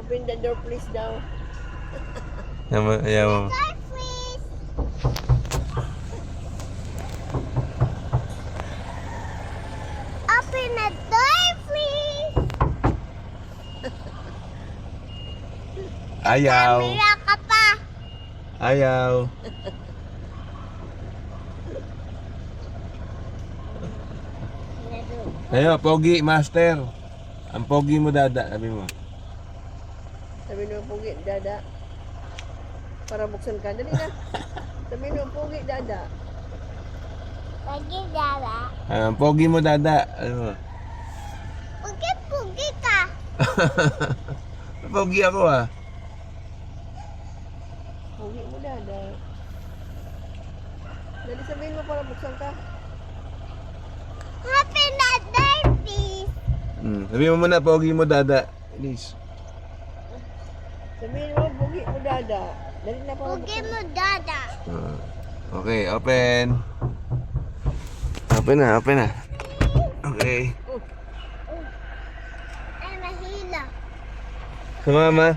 Open the door please daw. Ayaw mo. Door, please. Open the door, please. Ayaw. Camera ka pa. Ayaw. Ayo, pogi, master. Ang pogi mo, dada. Sabi mo. Sabi nyo, pugi, dada. Para buksan ka. Dali na. Sabi nyo, pugi, dada. Pagi dala. Ang pogi mo, dada. Ano mo? Pugi ka. Pogi ako ah. Pugi mo, dada. Dali sabihin mo para buksan ka. Open the door, please. Sabi mo muna, pogi mo, dada. Please. Sabihin mo, pugi mo, dada. Dali na para Pugi buksan. mo dada. Okay, open. Open na, open na. Okay. Ay, mahila. Sa mama.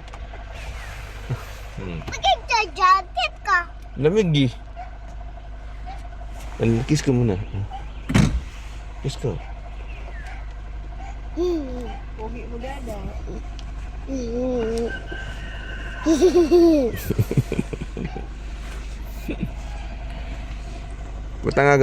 Bakit sa jacket ka? Lamig eh. Kiss ka muna. Kiss ka. Pugi mo, dada. Buta nga